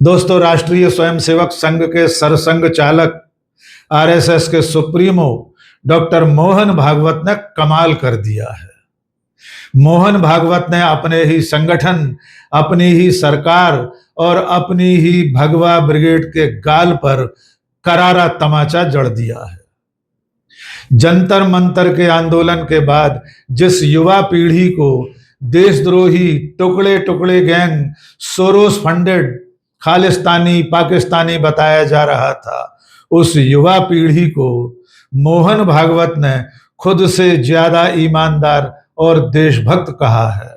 दोस्तों, राष्ट्रीय स्वयंसेवक संघ के सरसंघ चालक आरएसएस के सुप्रीमो डॉक्टर मोहन भागवत ने कमाल कर दिया है। मोहन भागवत ने अपने ही संगठन, अपनी ही सरकार और अपनी ही भगवा ब्रिगेड के गाल पर करारा तमाचा जड़ दिया है। जंतर मंतर के आंदोलन के बाद जिस युवा पीढ़ी को देशद्रोही टुकड़े टुकड़े gang, Soros funded Khalistani Pakistani बताया जा रहा था, उस युवा पीढ़ी को मोहन भागवत ने खुद से ज्यादा ईमानदार और देशभक्त कहा है।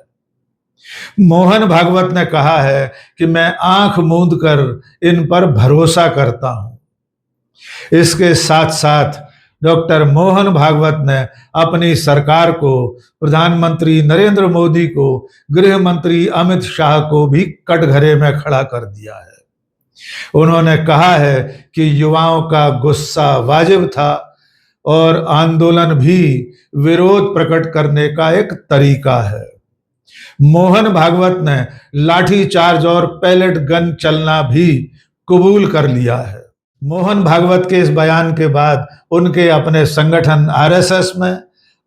मोहन भागवत ने कहा है कि मैं आंख मूंद कर इन पर भरोसा करता हूं। इसके साथ साथ डॉक्टर मोहन भागवत ने अपनी सरकार को, प्रधानमंत्री नरेंद्र मोदी को, गृह मंत्री अमित शाह को भी कटघरे में खड़ा कर दिया है। उन्होंने कहा है कि युवाओं का गुस्सा वाजिब था और आंदोलन भी विरोध प्रकट करने का एक तरीका है। मोहन भागवत ने लाठी चार्ज और पैलेट गन चलना भी कबूल कर लिया है। मोहन भागवत के इस बयान के बाद उनके अपने संगठन आरएसएस में,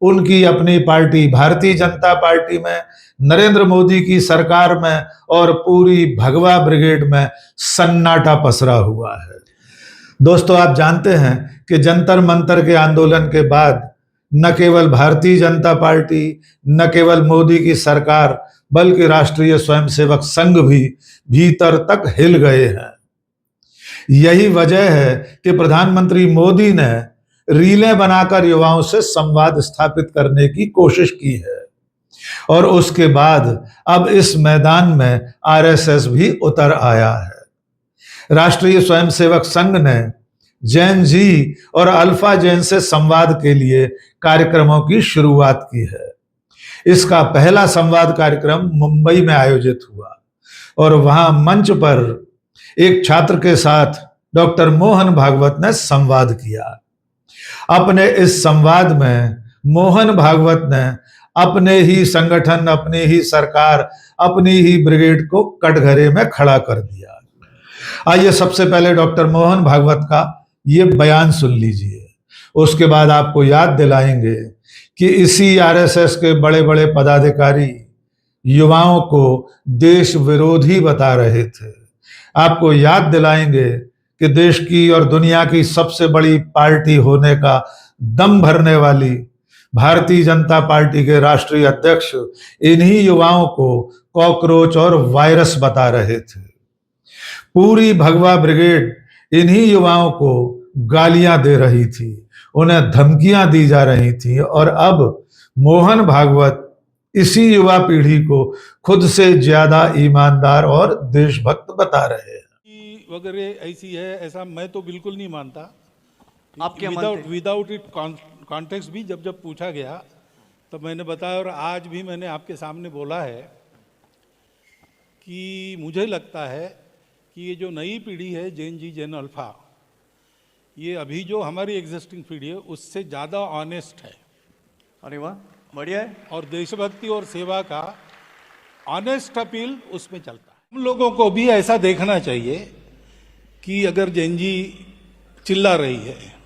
उनकी अपनी पार्टी भारतीय जनता पार्टी में, नरेंद्र मोदी की सरकार में और पूरी भगवा ब्रिगेड में सन्नाटा पसरा हुआ है। दोस्तों, आप जानते हैं कि जंतर मंतर के आंदोलन के बाद न केवल भारतीय जनता पार्टी, न केवल मोदी की सरकार, बल्कि राष्ट्रीय स्वयंसेवक संघ भी भीतर तक हिल गए हैं। यही वजह है कि प्रधानमंत्री मोदी ने रीलें बनाकर युवाओं से संवाद स्थापित करने की कोशिश की है और उसके बाद अब इस मैदान में आरएसएस भी उतर आया है। राष्ट्रीय स्वयंसेवक संघ ने जैन जी और अल्फा जैन से संवाद के लिए कार्यक्रमों की शुरुआत की है। इसका पहला संवाद कार्यक्रम मुंबई में आयोजित हुआ और वहां मंच पर एक छात्र के साथ डॉक्टर मोहन भागवत ने संवाद किया। अपने इस संवाद में मोहन भागवत ने अपने ही संगठन, अपनी ही सरकार, अपनी ही ब्रिगेड को कटघरे में खड़ा कर दिया। आइए सबसे पहले डॉक्टर मोहन भागवत का ये बयान सुन लीजिए, उसके बाद आपको याद दिलाएंगे कि इसी आरएसएस के बड़े बड़े पदाधिकारी युवाओं को देश विरोधी बता रहे थे। आपको याद दिलाएंगे कि देश की और दुनिया की सबसे बड़ी पार्टी होने का दम भरने वाली भारतीय जनता पार्टी के राष्ट्रीय अध्यक्ष इन्हीं युवाओं को कॉकरोच और वायरस बता रहे थे। पूरी भगवा ब्रिगेड इन्हीं युवाओं को गालियां दे रही थी, उन्हें धमकियां दी जा रही थी और अब मोहन भागवत इसी युवा पीढ़ी को खुद से ज्यादा ईमानदार और देशभक्त बता रहे हैं। वगैरह ऐसी है, ऐसा मैं तो बिल्कुल नहीं मानता। आपके विदाउट इट कॉन्टेक्स्ट भी जब पूछा गया तो मैंने बताया और आज भी मैंने आपके सामने बोला है कि मुझे लगता है कि ये जो नई पीढ़ी है जैन जी, जैन अल्फा, ये अभी जो हमारी एग्जिस्टिंग पीढ़ी है उससे ज़्यादा ऑनेस्ट है। अरे वाह, बढ़िया है। और देशभक्ति और सेवा का ऑनेस्ट अपील उसमें चलता है। हम लोगों को भी ऐसा देखना चाहिए कि अगर जैन जी चिल्ला रही है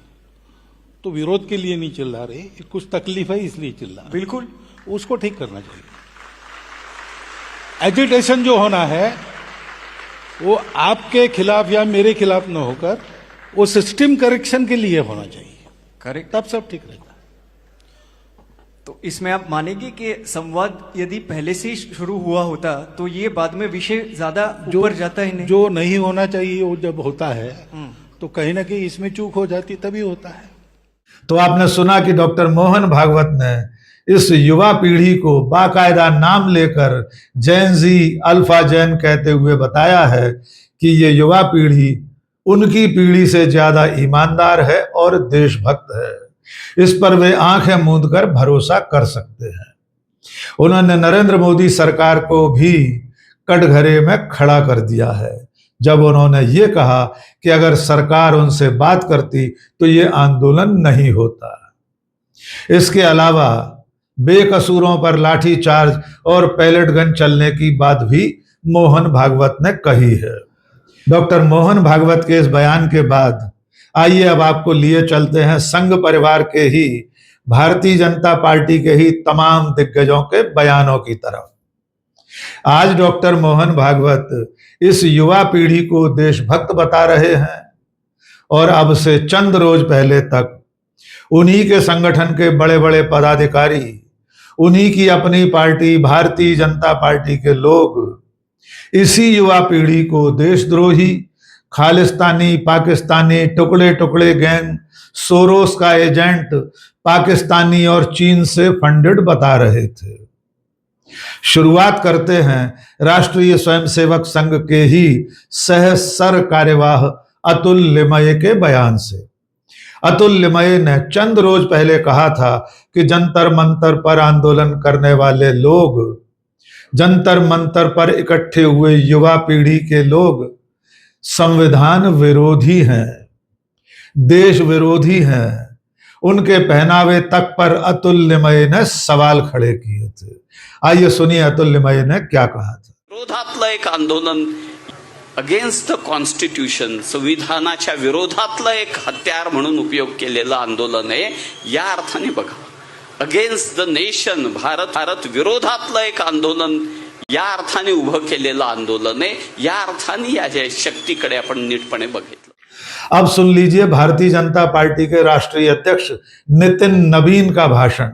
तो विरोध के लिए नहीं चिल्ला रही, कुछ तकलीफ है इसलिए चिल्ला, बिल्कुल उसको ठीक करना चाहिए। एजिटेशन जो होना है वो आपके खिलाफ या मेरे खिलाफ न होकर वो सिस्टम करेक्शन के लिए होना चाहिए। करेक्ट, तब सब ठीक रहता है। तो इसमें आप मानेंगे कि संवाद यदि पहले से ही शुरू हुआ होता तो ये बाद में विषय ज्यादा ऊपर जाता ही नहीं? जो नहीं होना चाहिए वो जब होता है तो कहीं ना कहीं इसमें चूक हो जाती, तभी होता है। तो आपने सुना कि डॉक्टर मोहन भागवत ने इस युवा पीढ़ी को बाकायदा नाम लेकर जैन जी, अल्फा जैन कहते हुए बताया है कि ये युवा पीढ़ी उनकी पीढ़ी से ज्यादा ईमानदार है और देशभक्त है। इस पर वे आंखें मूंद कर भरोसा कर सकते हैं। उन्होंने नरेंद्र मोदी सरकार को भी कटघरे में खड़ा कर दिया है जब उन्होंने ये कहा कि अगर सरकार उनसे बात करती तो ये आंदोलन नहीं होता। इसके अलावा बेकसूरों पर लाठी चार्ज और पैलेट गन चलने की बात भी मोहन भागवत ने कही है। डॉक्टर मोहन भागवत के इस बयान के बाद आइए अब आपको लिए चलते हैं संघ परिवार के ही भारतीय जनता पार्टी के ही तमाम दिग्गजों के बयानों की तरफ। आज डॉक्टर मोहन भागवत इस युवा पीढ़ी को देशभक्त बता रहे हैं और अब से चंद रोज पहले तक उन्हीं के संगठन के बड़े बड़े पदाधिकारी, उन्हीं की अपनी पार्टी भारतीय जनता पार्टी के लोग इसी युवा पीढ़ी को देशद्रोही, खालिस्तानी, पाकिस्तानी, टुकड़े टुकड़े गैंग, सोरोस का एजेंट, पाकिस्तानी और चीन से फंडेड बता रहे थे। शुरुआत करते हैं राष्ट्रीय स्वयंसेवक संघ के ही सह सर कार्यवाह अतुल लिमये के बयान से। अतुल लिमये ने चंद रोज पहले कहा था कि जंतर मंतर पर आंदोलन करने वाले लोग, जंतर मंतर पर इकट्ठे हुए युवा पीढ़ी के लोग संविधान विरोधी हैं, देश विरोधी हैं। उनके पहनावे तक पर अतुल लिमये ने सवाल खड़े किए थे। आइए सुनिए अतुल लिमये ने क्या कहा था। विरोधातलं एक आंदोलन, अगेन्स्ट द कॉन्स्टिट्यूशन, संविधानाच्या विरोधातलं एक हत्यार म्हणून उपयोग केलेलं आंदोलन आहे। या अर्थाने बघा, अगेन्स्ट द नेशन, भारत विरोधातलं एक आंदोलन या अर्थाने उभं केलेलं आंदोलन आहे। या अर्थाने या शक्तीकडे आपण नीटपणे बघितलं। अब सुन लीजिए भारतीय जनता पार्टी के राष्ट्रीय अध्यक्ष नितिन नवीन का भाषण।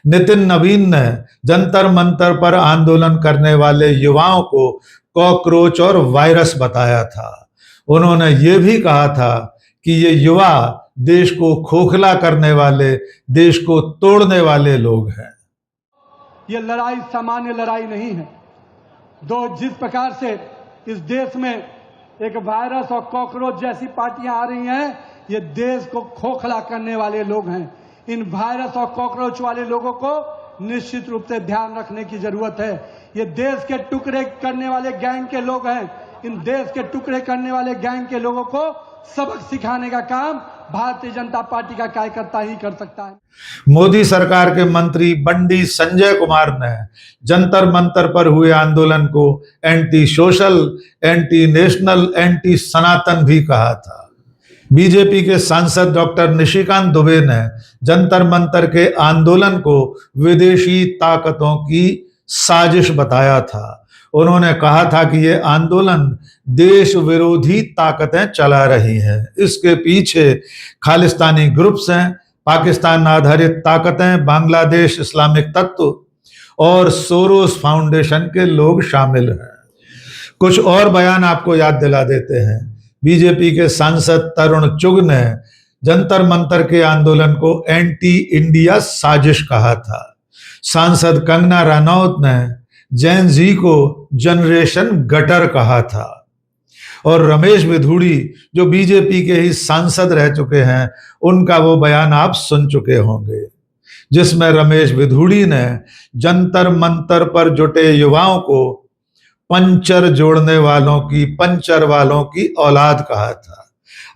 नितिन नवीन ने जंतर मंतर पर आंदोलन करने वाले युवाओं को कॉकरोच और वायरस बताया था। उन्होंने ये भी कहा था कि ये युवा देश को खोखला करने वाले, देश को तोड़ने वाले लोग हैं। ये लड़ाई सामान्य लड़ाई नहीं है। जिस प्रकार से इस देश में एक वायरस और कॉकरोच जैसी पार्टियां आ रही हैं, ये देश को खोखला करने वाले लोग हैं। इन वायरस और कॉकरोच वाले लोगों को निश्चित रूप से ध्यान रखने की जरूरत है। ये देश के टुकड़े करने वाले गैंग के लोग हैं। इन देश के टुकड़े करने वाले गैंग के लोगों को सबक सिखाने का काम भारतीय जनता पार्टी का कार्यकर्ता ही कर सकता है। मोदी सरकार के मंत्री बंडी संजय कुमार ने जंतर मंतर पर हुए आंदोलन को anti social, anti national, anti Sanatan भी कहा था। बीजेपी के सांसद डॉक्टर निशिकांत दुबे ने जंतर मंतर के आंदोलन को विदेशी ताकतों की साजिश बताया था। उन्होंने कहा था कि ये आंदोलन देश विरोधी ताकतें चला रही हैं, इसके पीछे खालिस्तानी ग्रुप्स हैं, पाकिस्तान आधारित ताकतें, बांग्लादेश इस्लामिक तत्व और सोरोस फाउंडेशन के लोग शामिल हैं। कुछ और बयान आपको याद दिला देते हैं। बीजेपी के सांसद तरुण चुग ने जंतर मंतर के आंदोलन को एंटी इंडिया साजिश कहा था। सांसद कंगना रनौत ने जैन जी को जनरेशन गटर कहा था। और रमेश विधुड़ी जो बीजेपी के ही सांसद रह चुके हैं, उनका वो बयान आप सुन चुके होंगे, जिसमें रमेश विधुड़ी ने जंतर मंतर पर जुटे युवाओं को पंचर जोड़ने वालों की, पंचर वालों की औलाद कहा था।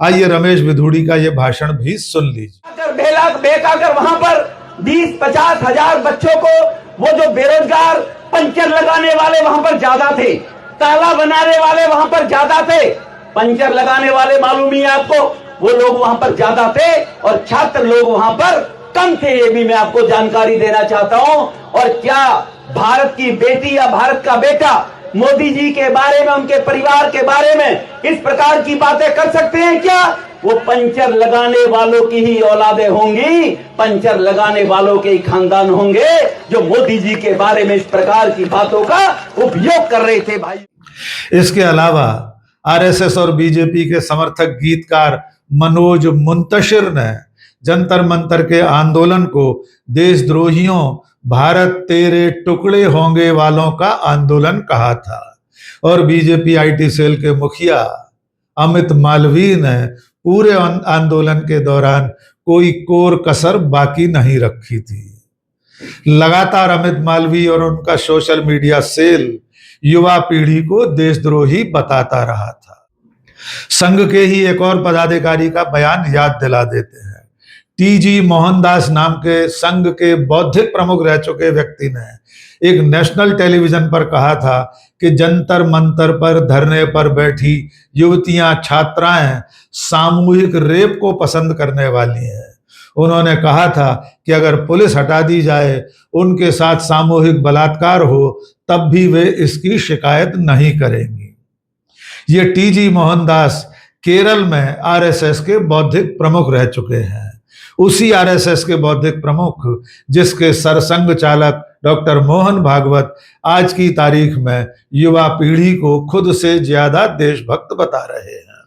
आइए रमेश विधुड़ी का ये भाषण भी सुन लीजिए। बेकाकर वहां पर 20-50 हजार बच्चों को, वो जो बेरोजगार पंचर लगाने वाले वहां पर ज्यादा थे, ताला बनाने वाले वहां पर ज्यादा थे, पंचर लगाने वाले मालूम ही है आपको, वो लोग वहां पर ज्यादा थे और छात्र लोग वहां पर कम थे। ये भी मैं आपको जानकारी देना चाहता हूं। और क्या भारत की बेटी या भारत का बेटा मोदी जी के बारे में, उनके परिवार के बारे में इस प्रकार की बातें कर सकते हैं क्या? वो पंचर लगाने वालों की ही औलादें होंगी, पंचर लगाने वालों के ही खानदान होंगे जो मोदी जी के बारे में इस प्रकार की बातों का उपयोग कर रहे थे। भाई, इसके अलावा आरएसएस और बीजेपी के समर्थक गीतकार मनोज मुंतशिर ने जंतर मंतर के आंदोलन को देशद्रोहियों, भारत तेरे टुकड़े होंगे वालों का आंदोलन कहा था। और बीजेपी आईटी सेल के मुखिया अमित मालवीय ने पूरे आंदोलन के दौरान कोई कोर कसर बाकी नहीं रखी थी। लगातार अमित मालवीय और उनका सोशल मीडिया सेल युवा पीढ़ी को देशद्रोही बताता रहा था। संघ के ही एक और पदाधिकारी का बयान याद दिला देते हैं। टीजी मोहनदास नाम के संघ के बौद्धिक प्रमुख रह चुके व्यक्ति ने एक नेशनल टेलीविजन पर कहा था कि जंतर मंतर पर धरने पर बैठी युवतियां छात्राएं सामूहिक रेप को पसंद करने वाली हैं। उन्होंने कहा था कि अगर पुलिस हटा दी जाए, उनके साथ सामूहिक बलात्कार हो, तब भी वे इसकी शिकायत नहीं करेंगी। ये टीजी मोहनदास केरल में आरएसएस के बौद्धिक प्रमुख रह चुके हैं। उसी आरएसएस के बौद्धिक प्रमुख जिसके सरसंघ चालक डॉक्टर मोहन भागवत आज की तारीख में युवा पीढ़ी को खुद से ज्यादा देशभक्त बता रहे हैं।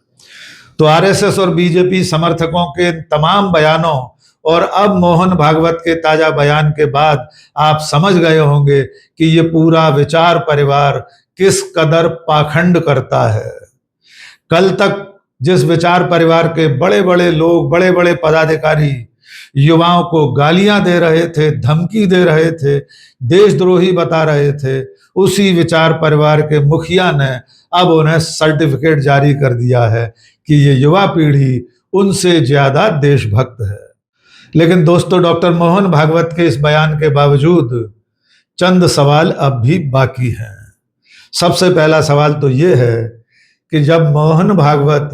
तो आरएसएस और बीजेपी समर्थकों के तमाम बयानों और अब मोहन भागवत के ताजा बयान के बाद आप समझ गए होंगे कि ये पूरा विचार परिवार किस कदर पाखंड करता है। कल तक जिस विचार परिवार के बड़े बड़े लोग, बड़े बड़े पदाधिकारी युवाओं को गालियां दे रहे थे, धमकी दे रहे थे, देशद्रोही बता रहे थे, उसी विचार परिवार के मुखिया ने अब उन्हें सर्टिफिकेट जारी कर दिया है कि ये युवा पीढ़ी उनसे ज्यादा देशभक्त है। लेकिन दोस्तों, डॉक्टर मोहन भागवत के इस बयान के बावजूद चंद सवाल अब भी बाकी हैं। सबसे पहला सवाल तो ये है कि जब मोहन भागवत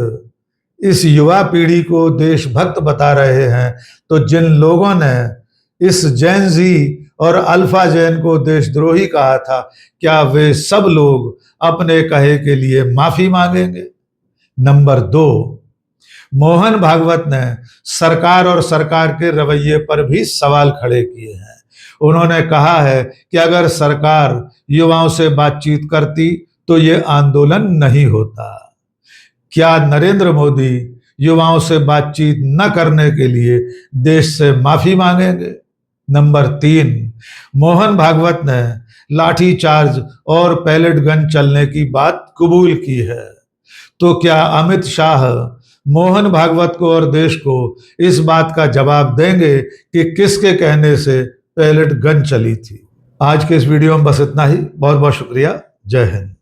इस युवा पीढ़ी को देशभक्त बता रहे हैं, तो जिन लोगों ने इस जेन जी और अल्फा जेन को देशद्रोही कहा था, क्या वे सब लोग अपने कहे के लिए माफी मांगेंगे? नंबर 2, मोहन भागवत ने सरकार और सरकार के रवैये पर भी सवाल खड़े किए हैं। उन्होंने कहा है कि अगर सरकार युवाओं से बातचीत करती तो ये आंदोलन नहीं होता। क्या नरेंद्र मोदी युवाओं से बातचीत न करने के लिए देश से माफी मांगेंगे? नंबर 3, मोहन भागवत ने लाठी चार्ज और पैलेट गन चलने की बात कबूल की है। तो क्या अमित शाह मोहन भागवत को और देश को इस बात का जवाब देंगे कि किसके कहने से पैलेट गन चली थी? आज के इस वीडियो में बस इतना ही। बहुत बहुत शुक्रिया। जय हिंद।